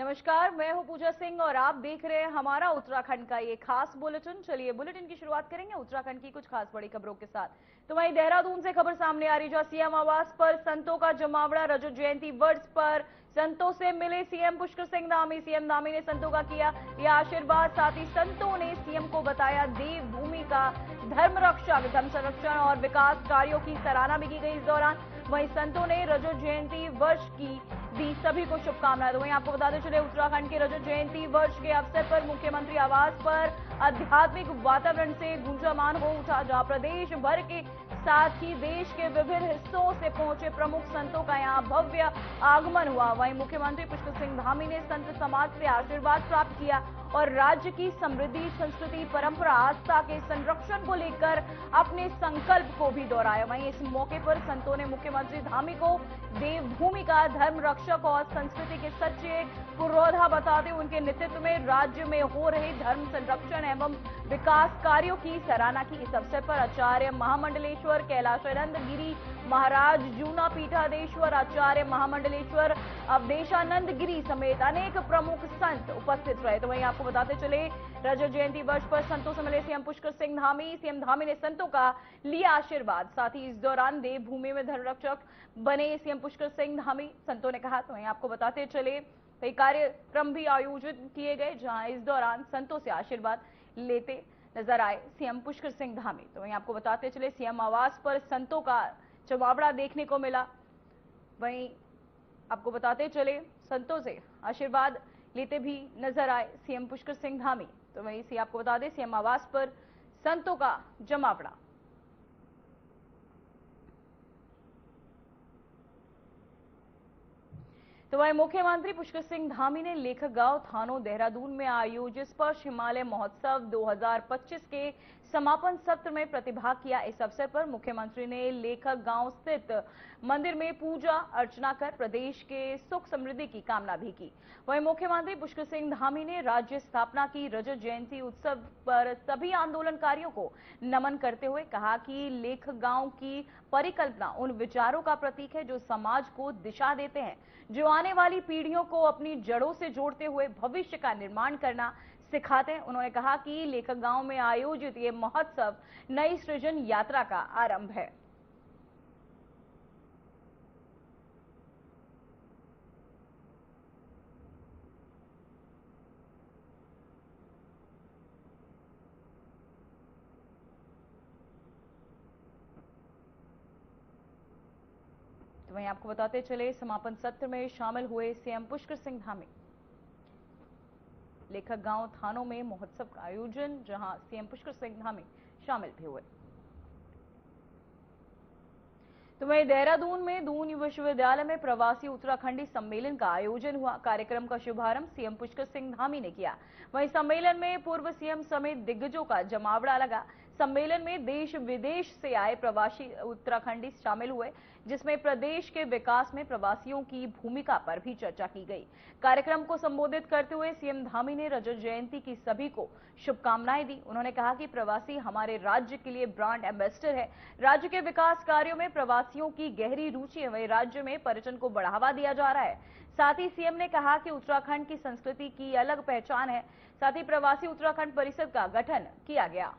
नमस्कार, मैं हूं पूजा सिंह और आप देख रहे हैं हमारा उत्तराखंड का ये खास बुलेटिन। चलिए बुलेटिन की शुरुआत करेंगे उत्तराखंड की कुछ खास बड़ी खबरों के साथ। तो वहीं देहरादून से खबर सामने आ रही, जहां सीएम आवास पर संतों का जमावड़ा। रजत जयंती वर्ष पर संतों से मिले सीएम पुष्कर सिंह धामी। सीएम धामी ने संतों का किया यह आशीर्वाद। साथ ही संतों ने सीएम को बताया देवभूमि का धर्म रक्षक। धर्म संरक्षण और विकास कार्यों की सराहना भी की गई इस दौरान। वहीं संतों ने रजत जयंती वर्ष की दी सभी को शुभकामनाएं। तो वहीं आपको बताते चले, उत्तराखंड के रजत जयंती वर्ष के अवसर पर मुख्यमंत्री आवास पर आध्यात्मिक वातावरण से गुंजायमान हो उठा, जहां प्रदेश भर के साथ ही देश के विभिन्न हिस्सों से पहुंचे प्रमुख संतों का यहां भव्य आगमन हुआ। वहीं मुख्यमंत्री पुष्कर सिंह धामी ने संत समाज से आशीर्वाद प्राप्त किया और राज्य की समृद्धि, संस्कृति, परंपरा, आस्था के संरक्षण को लेकर अपने संकल्प को भी दोहराया। वहीं इस मौके पर संतों ने मुख्यमंत्री धामी को देवभूमि का धर्म रक्षक और संस्कृति के सच्चे पुरोधा बताते हुए उनके नेतृत्व में राज्य में हो रहे धर्म संरक्षण एवं विकास कार्यों की सराहना की। इस अवसर पर आचार्य महामंडलेश्वर कैलाशानंद गिरी महाराज, जूना पीठाधीश्वर आचार्य महामंडलेश्वर अवधेशानंद गिरी समेत अनेक प्रमुख संत उपस्थित रहे। तो वहीं आपको बताते चले, रजत जयंती वर्ष पर संतों से मिले सीएम पुष्कर सिंह धामी। सीएम धामी ने संतों का लिया आशीर्वाद। साथ ही इस दौरान देवभूमि में धर्म रक्षक बने सीएम पुष्कर सिंह धामी, संतों ने कहा। तो वहीं आपको बताते चले, कई कार्यक्रम भी आयोजित किए गए, जहां इस दौरान संतों से आशीर्वाद लेते नजर आए सीएम पुष्कर सिंह धामी। तो वहीं आपको बताते चले, सीएम आवास पर संतों का जमावड़ा देखने को मिला। वहीं आपको बताते चले, संतों से आशीर्वाद लेते भी नजर आए सीएम पुष्कर सिंह धामी। तो वहीं से आपको बता दें, सीएम आवास पर संतों का जमावड़ा। तो वहीं मुख्यमंत्री पुष्कर सिंह धामी ने लेखक गांव थानों देहरादून में आयोजित स्पर्श हिमालय महोत्सव 2025 के समापन सत्र में प्रतिभाग किया। इस अवसर पर मुख्यमंत्री ने लेखक गांव स्थित मंदिर में पूजा अर्चना कर प्रदेश के सुख समृद्धि की कामना भी की। वहीं मुख्यमंत्री पुष्कर सिंह धामी ने राज्य स्थापना की रजत जयंती उत्सव पर सभी आंदोलनकारियों को नमन करते हुए कहा कि लेखक गांव की परिकल्पना उन विचारों का प्रतीक है जो समाज को दिशा देते हैं, जो आने वाली पीढ़ियों को अपनी जड़ों से जोड़ते हुए भविष्य का निर्माण करना सिखाते हैं। उन्होंने कहा कि लेखक गांव में आयोजित ये महोत्सव नई सृजन यात्रा का आरंभ है। तो वहीं आपको बताते चले, समापन सत्र में शामिल हुए सीएम पुष्कर सिंह धामी। लेखक गांव थानों में महोत्सव का आयोजन, जहां सीएम पुष्कर सिंह धामी शामिल भी हुए। तो वहीं देहरादून में दून विश्वविद्यालय में प्रवासी उत्तराखंडी सम्मेलन का आयोजन हुआ। कार्यक्रम का शुभारंभ सीएम पुष्कर सिंह धामी ने किया। वहीं सम्मेलन में पूर्व सीएम समेत दिग्गजों का जमावड़ा लगा। सम्मेलन में देश विदेश से आए प्रवासी उत्तराखंडी शामिल हुए, जिसमें प्रदेश के विकास में प्रवासियों की भूमिका पर भी चर्चा की गई। कार्यक्रम को संबोधित करते हुए सीएम धामी ने रजत जयंती की सभी को शुभकामनाएं दी। उन्होंने कहा कि प्रवासी हमारे राज्य के लिए ब्रांड एम्बेसडर है। राज्य के विकास कार्यों में प्रवासियों की गहरी रुचि है। वहीं राज्य में पर्यटन को बढ़ावा दिया जा रहा है। साथ ही सीएम ने कहा कि उत्तराखंड की संस्कृति की अलग पहचान है। साथ ही प्रवासी उत्तराखंड परिषद का गठन किया गया।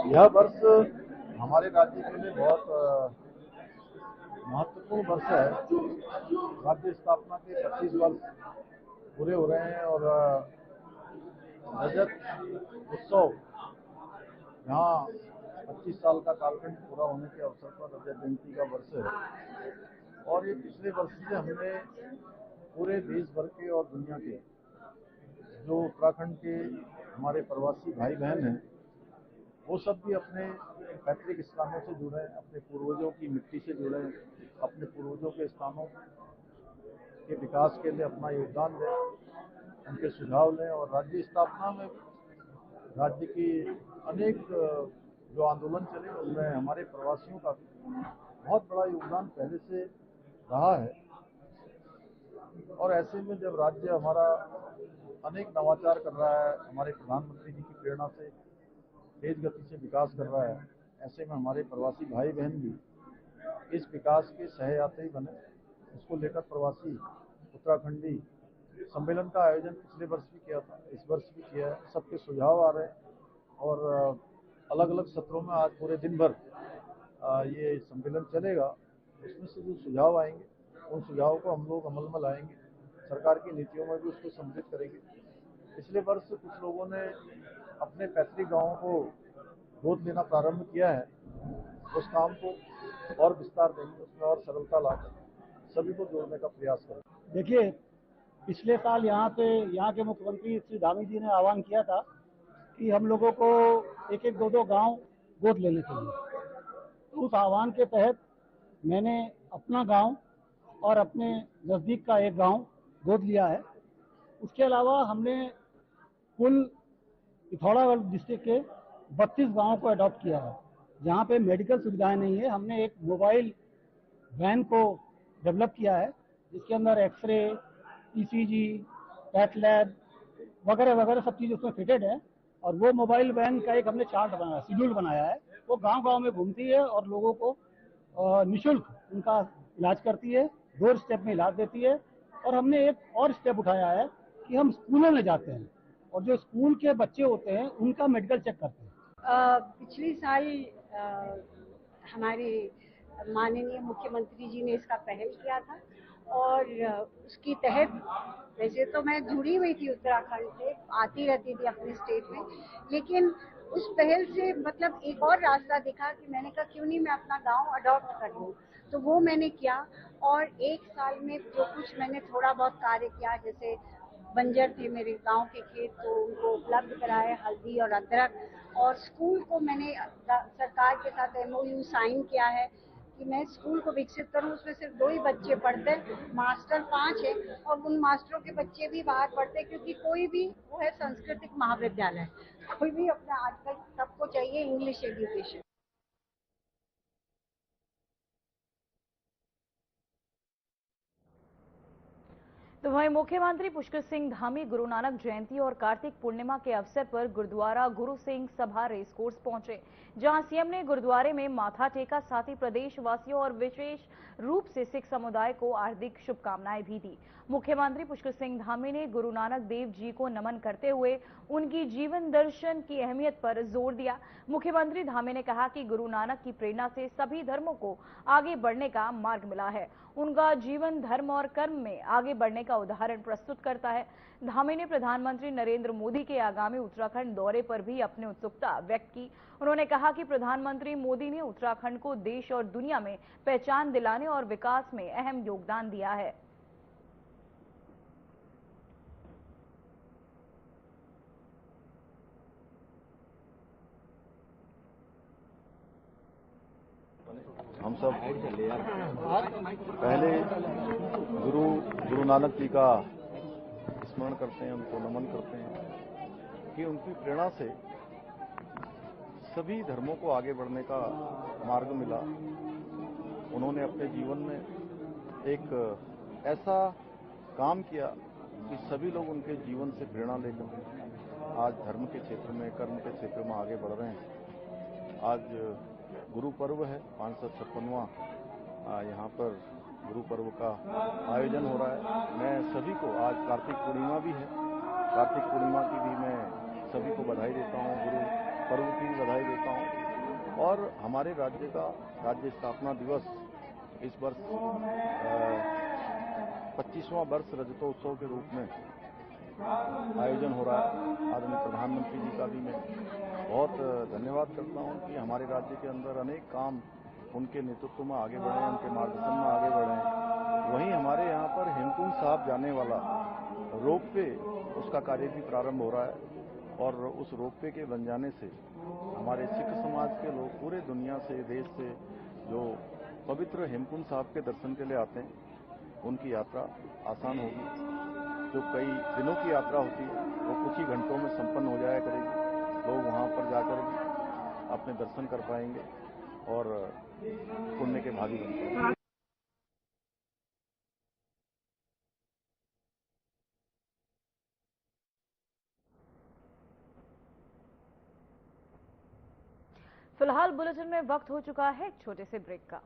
यह वर्ष हमारे राज्य के लिए बहुत महत्वपूर्ण वर्ष है। राज्य स्थापना के 25 वर्ष पूरे हो रहे हैं और रजत उत्सव यहाँ 25 साल का कालखंड पूरा होने के अवसर पर रजत जयंती का वर्ष है। और ये पिछले वर्ष से हमने पूरे देश भर के और दुनिया के जो उत्तराखंड के हमारे प्रवासी भाई बहन हैं, वो सब भी अपने पैतृक स्थानों से जुड़े, अपने पूर्वजों की मिट्टी से जुड़े, अपने पूर्वजों के स्थानों के विकास के लिए अपना योगदान दें, उनके सुझाव लें। और राज्य स्थापना में राज्य की अनेक जो आंदोलन चले, उनमें हमारे प्रवासियों का बहुत बड़ा योगदान पहले से रहा है। और ऐसे में जब राज्य हमारा अनेक नवाचार कर रहा है, हमारे प्रधानमंत्री जी की प्रेरणा से तेज गति से विकास कर रहा है। ऐसे में हमारे प्रवासी भाई बहन भी इस विकास के सहयात्री बने। इसको लेकर प्रवासी उत्तराखंडी सम्मेलन का आयोजन पिछले वर्ष भी किया था, इस वर्ष भी किया है। सबके सुझाव आ रहे हैं और अलग अलग सत्रों में आज पूरे दिन भर ये सम्मेलन चलेगा। उसमें से जो सुझाव आएंगे उन सुझावों को हम लोग अमल में लाएंगे, सरकार की नीतियों में भी उसको सम्मिलित करेंगे। पिछले वर्ष कुछ लोगों ने अपने पैतृक गांवों को गोद लेना प्रारंभ किया है, उस काम को और विस्तार देंगे, उसमें और सरलता लाकर सभी को जोड़ने का प्रयास करेंगे। देखिए, पिछले साल यहाँ के मुख्यमंत्री श्री धामी जी ने आह्वान किया था कि हम लोगों को एक एक दो गांव गोद लेने चाहिए। तो उस आह्वान के तहत मैंने अपना गांव और अपने नज़दीक का एक गांव गोद लिया है। उसके अलावा हमने कुल पिथौरागढ़ डिस्ट्रिक्ट के 32 गांवों को अडॉप्ट किया है, जहाँ पे मेडिकल सुविधाएं नहीं है। हमने एक मोबाइल वैन को डेवलप किया है, जिसके अंदर एक्सरे, ईसीजी, पैथ लैब वगैरह वगैरह सब चीज़ उसमें फिटेड है। और वो मोबाइल वैन का एक हमने चार्ट बनाया, शेड्यूल बनाया है। वो गांव-गांव में घूमती है और लोगों को निःशुल्क उनका इलाज करती है, डोर स्टेप में इलाज देती है। और हमने एक और स्टेप उठाया है कि हम स्कूलों में जाते हैं और जो स्कूल के बच्चे होते हैं उनका मेडिकल चेक करते हैं। पिछले साल हमारे माननीय मुख्यमंत्री जी ने इसका पहल किया था और उसकी तहत वैसे तो मैं जुड़ी हुई थी उत्तराखंड से, आती रहती थी अपने स्टेट में, लेकिन उस पहल से मतलब एक और रास्ता दिखा कि मैंने कहा क्यों नहीं मैं अपना गांव अडॉप्ट कर लूँ। तो वो मैंने किया और एक साल में जो कुछ मैंने थोड़ा बहुत कार्य किया, जैसे बंजर थे मेरे गांव के खेत तो उनको उपलब्ध कराए हल्दी और अदरक, और स्कूल को मैंने सरकार के साथ MOU साइन किया है कि मैं स्कूल को विकसित करूं। उसमें सिर्फ 2 ही बच्चे पढ़ते हैं, मास्टर 5 है और उन मास्टरों के बच्चे भी बाहर पढ़ते हैं, क्योंकि कोई भी वो है सांस्कृतिक महाविद्यालय, कोई भी अपना आजकल सबको चाहिए इंग्लिश एजुकेशन। तो वहीं मुख्यमंत्री पुष्कर सिंह धामी गुरु नानक जयंती और कार्तिक पूर्णिमा के अवसर पर गुरुद्वारा गुरु सिंह सभा रेस कोर्स पहुंचे, जहां सीएम ने गुरुद्वारे में माथा टेका। साथ ही प्रदेशवासियों और विशेष रूप से सिख समुदाय को हार्दिक शुभकामनाएं भी दी। मुख्यमंत्री पुष्कर सिंह धामी ने गुरु नानक देव जी को नमन करते हुए उनकी जीवन दर्शन की अहमियत पर जोर दिया। मुख्यमंत्री धामी ने कहा कि गुरु नानक की प्रेरणा से सभी धर्मों को आगे बढ़ने का मार्ग मिला है। उनका जीवन धर्म और कर्म में आगे बढ़ने का उदाहरण प्रस्तुत करता है। धामी ने प्रधानमंत्री नरेंद्र मोदी के आगामी उत्तराखंड दौरे पर भी अपनी उत्सुकता व्यक्त की। उन्होंने कहा कि प्रधानमंत्री मोदी ने उत्तराखंड को देश और दुनिया में पहचान दिलाने और विकास में अहम योगदान दिया है। हम सब पहले गुरु नानक जी का स्मरण करते हैं, उनको नमन करते हैं कि उनकी प्रेरणा से सभी धर्मों को आगे बढ़ने का मार्ग मिला। उन्होंने अपने जीवन में एक ऐसा काम किया कि सभी लोग उनके जीवन से प्रेरणा लेकर आज धर्म के क्षेत्र में, कर्म के क्षेत्र में आगे बढ़ रहे हैं। आज गुरु पर्व है, 556वां यहाँ पर गुरु पर्व का आयोजन हो रहा है। मैं सभी को, आज कार्तिक पूर्णिमा भी है, कार्तिक पूर्णिमा की भी मैं सभी को बधाई देता हूँ, गुरु पर्व की भी बधाई देता हूँ। और हमारे राज्य का राज्य स्थापना दिवस इस वर्ष 25वां वर्ष रजतोत्सव के रूप में आयोजन हो रहा है। आदरणीय प्रधानमंत्री जी का भी मैं बहुत धन्यवाद करता हूं कि हमारे राज्य के अंदर अनेक काम उनके नेतृत्व में आगे बढ़े, उनके मार्गदर्शन में आगे बढ़े। वहीं हमारे यहाँ पर हेमकुंड साहब जाने वाला रोपवे, उसका कार्य भी प्रारंभ हो रहा है और उस रोपवे के बन जाने से हमारे सिख समाज के लोग पूरे दुनिया से, देश से जो पवित्र हेमकुंड साहब के दर्शन के लिए आते हैं, उनकी यात्रा आसान होगी। जो कई दिनों की यात्रा होती है वो कुछ ही घंटों में संपन्न हो जाया करेगी। लोग वहां पर जाकर भी अपने दर्शन कर पाएंगे और पुण्य के भागी बन पाएंगे। फिलहाल बुलेटिन में वक्त हो चुका है एक छोटे से ब्रेक का।